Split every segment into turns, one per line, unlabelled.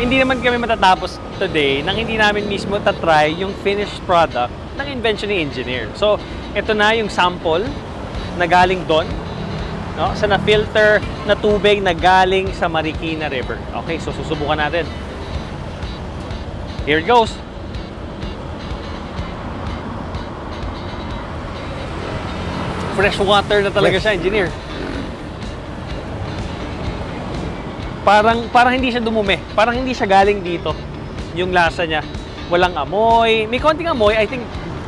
hindi naman kami matatapos today nang hindi namin mismo tatry yung finished product ng invention ni engineer. So, ito na yung sample na galing doon, no? Sa na-filter na tubig na galing sa Marikina River. Okay, so susubukan natin. Here it goes. Fresh water na talaga siya, engineer. Parang hindi siya dumumi. Parang hindi siya galing dito. Yung lasa niya. Walang amoy. May konting amoy, I think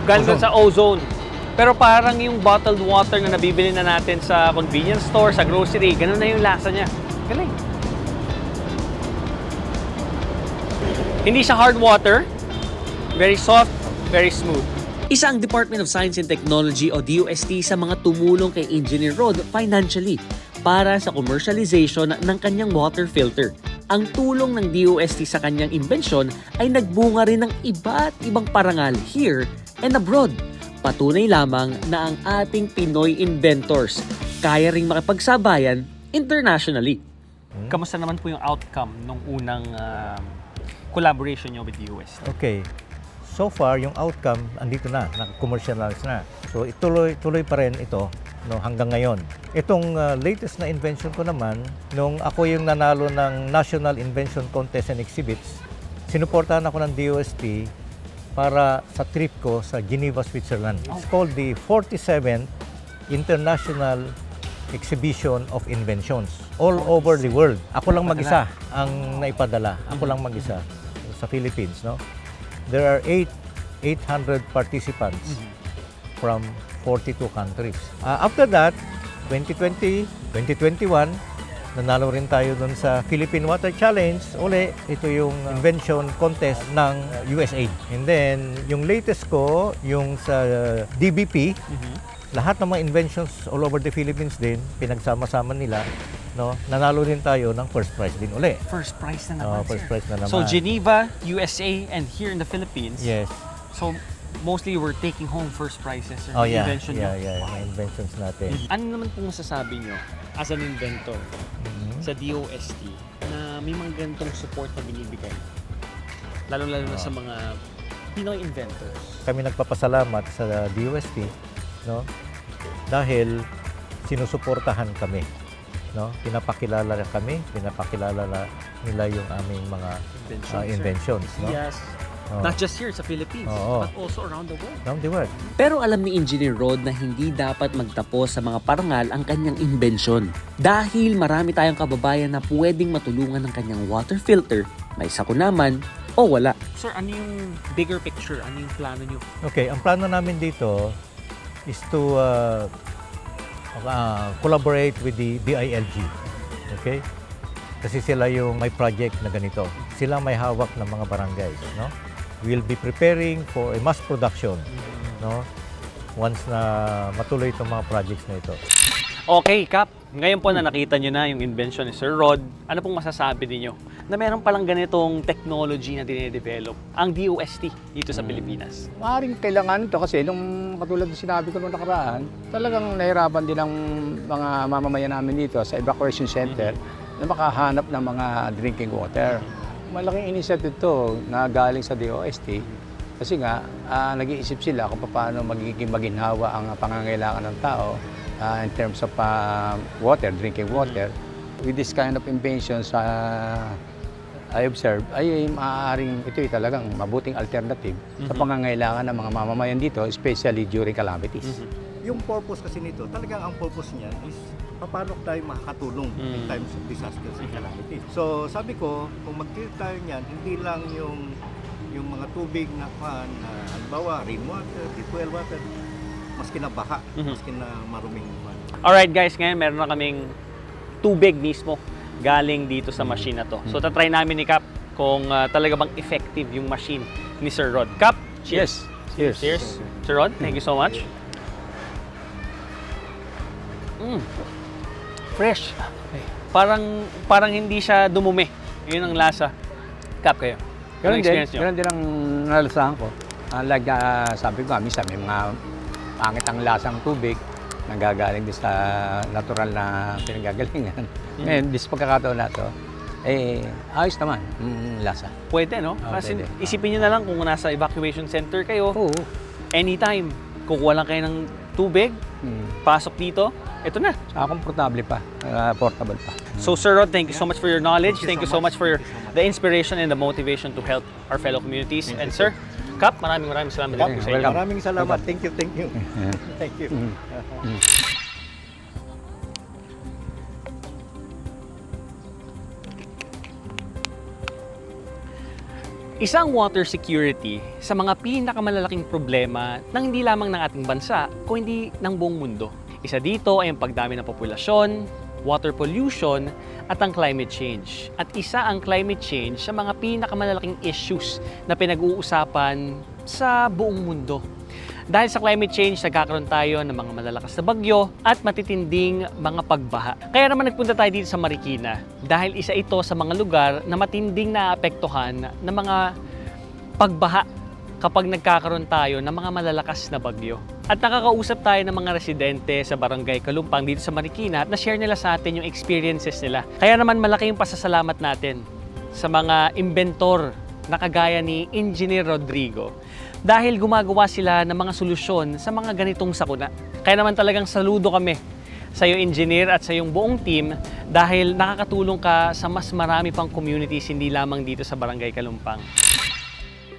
galing sa ozone. Pero parang yung bottled water na nabibili na natin sa convenience store, sa grocery, ganun na yung lasa niya. Galing. Hindi siya hard water. Very soft, very smooth. Isa ang Department of Science and Technology o DOST sa mga tumulong kay Engineer Rod financially para sa commercialization ng kanyang water filter. Ang tulong ng DOST sa kanyang imbensyon ay nagbunga rin ng iba't ibang parangal here and abroad. Patunay lamang na ang ating Pinoy inventors kaya ring makipagsabayan internationally. Kamusta naman po yung outcome nung unang collaboration nyo with DOST?
Okay. So far, yung outcome, andito na, naka-commercialize na. So, tuloy pa rin ito no, hanggang ngayon. Itong latest na invention ko naman, nung ako yung nanalo ng National Invention Contest and Exhibits, sinuportahan ako ng DOST para sa trip ko sa Geneva, Switzerland. It's called the 47th International Exhibition of Inventions all over the world. Ako lang mag-isa ang naipadala. Ako lang mag-isa sa Philippines, no? There are 800 participants from 42 countries. After that, 2020, 2021, nanalo rin tayo dun sa Philippine Water Challenge. Uli, ito yung invention contest ng USAID. And then, yung latest ko, yung sa DBP, lahat ng mga inventions all over the Philippines din, pinagsama-sama nila. No, nanalo din tayo ng first prize din uli.
First prize na naman,
First prize na naman.
So, Geneva, USA, and here in the Philippines.
Yes.
So, mostly we're taking home first prizes.
Oh, yeah.
Invention nyo.
Yeah, mga inventions natin.
Ano naman pong masasabi nyo as an inventor sa DOST na may mga ganitong support na binibigay? Lalo-lalo na sa mga Pinoy inventors.
Kami nagpapasalamat sa DOST, no? Dahil sinusuportahan kami. No? Pinapakilala nila yung aming mga inventions. No?
Yes. Not just here sa Philippines, but also around the world.
Around the world.
Pero alam ni Engineer Rod na hindi dapat magtapos sa mga parangal ang kanyang imbensyon. Dahil marami tayong kababayan na pwedeng matulungan ng kanyang water filter, may sakunaman o wala.
Sir, ano yung bigger picture? Ano yung plano nyo?
Okay, ang plano namin dito is to collaborate with the DILG. Okay? Kasi sila yung may project na ganito. Sila may hawak ng mga barangay, no? We'll be preparing for a mass production, no? Once na matuloy itong mga projects na ito.
Okay, Kap. Ngayon po na nakita nyo na yung invention ni Sir Rod, ano pong masasabi ninyo na meron palang ganitong technology na dinedevelop ang DOST dito sa Pilipinas?
Maaaring kailangan ito kasi nung katulad ng sinabi ko nung nakaraan, talagang nahirapan din ang mga mamamayan namin dito sa evacuation center na makahanap ng mga drinking water. Malaking initiative ito na galing sa DOST kasi nga nag-iisip sila kung paano magiging maginhawa ang pangangailangan ng tao in terms of water, drinking water. With this kind of inventions, I observe, ay maaaring ito talagang mabuting alternative sa pangangailangan ng mga mamamayan dito, especially during calamities.
Yung purpose kasi nito, talagang ang purpose niya is paano tayo makakatulong in times of disasters and calamities. So sabi ko, kung mag-treat tayo niyan, hindi lang yung mga tubig na halimbawa, rainwater, deep well water, maski na baha, maski na maruming water.
Alright guys, ngayon meron na kaming tubig mismo galing dito sa machine na to. So tatry namin ni Kap kung talaga bang effective yung machine ni Sir Rod. Kap, cheers!
Cheers.
Cheers! Sir Rod, thank you so much. Fresh. Parang hindi siya dumumi. Yun ang lasa. Kap, kayo.
Ganun din,
nyo?
ganun din ang nalasahan ko. Like sabi ko, minsan may mga pangit ang lasang tubig nanggagaling din sa natural na pinagagalingan. Ngayon, this pagkakataon na to, ayos naman, lasa.
Pwede, no?
Ah,
Kasi
pwede.
isipin nyo na lang kung nasa evacuation center kayo,
Oo.
anytime, kukuha lang kayo ng tubig, pasok dito, ito na.
Komportable pa, portable pa.
So Sir Rod, thank you so much for your knowledge. Thank you so much for the inspiration and the motivation to help our fellow communities. And Sir, Kap, maraming salamat din po sa inyo.
Welcome.
Maraming salamat. Thank you. Thank you.
Isang water security sa mga pinakamalalaking problema ng hindi lamang ng ating bansa, kundi ng buong mundo. Isa dito ay ang pagdami ng populasyon, water pollution, at ang climate change. At isa ang climate change sa mga pinakamalalaking issues na pinag-uusapan sa buong mundo. Dahil sa climate change, nagkakaroon tayo ng mga malalakas na bagyo at matitinding mga pagbaha. Kaya naman nagpunta tayo dito sa Marikina dahil isa ito sa mga lugar na matinding naapektuhan ng mga pagbaha kapag nagkakaroon tayo ng mga malalakas na bagyo. At nakakausap tayo ng mga residente sa Barangay Kalumpang dito sa Marikina at na-share nila sa atin yung experiences nila. Kaya naman malaki yung pasasalamat natin sa mga inventor na kagaya ni Engineer Rodrigo dahil gumagawa sila ng mga solusyon sa mga ganitong sakuna. Kaya naman talagang saludo kami sa iyo, Engineer, at sa iyong buong team dahil nakakatulong ka sa mas marami pang communities, hindi lamang dito sa Barangay Kalumpang.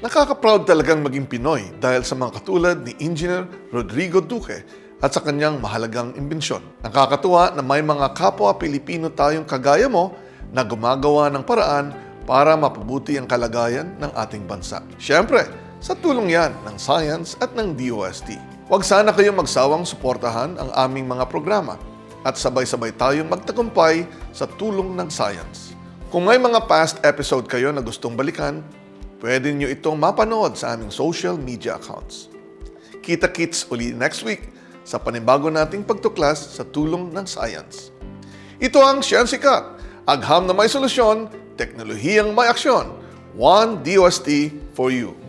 Nakaka-proud talagang maging Pinoy dahil sa mga katulad ni Engineer Rodrigo Duque at sa kanyang mahalagang imbensyon. Nakakatuwa na may mga kapwa Pilipino tayong kagaya mo na gumagawa ng paraan para mapabuti ang kalagayan ng ating bansa. Siyempre, sa tulong yan ng science at ng DOST. Huwag sana kayong magsawang suportahan ang aming mga programa at sabay-sabay tayong magtagumpay sa tulong ng science. Kung may mga past episode kayo na gustong balikan, pwede nyo itong mapanood sa aming social media accounts. Kita-kits uli next week sa panibago nating pagtuklas sa tulong ng science. Ito ang Sciensikat, agham na may solusyon, teknolohiyang may aksyon. One DOST for you.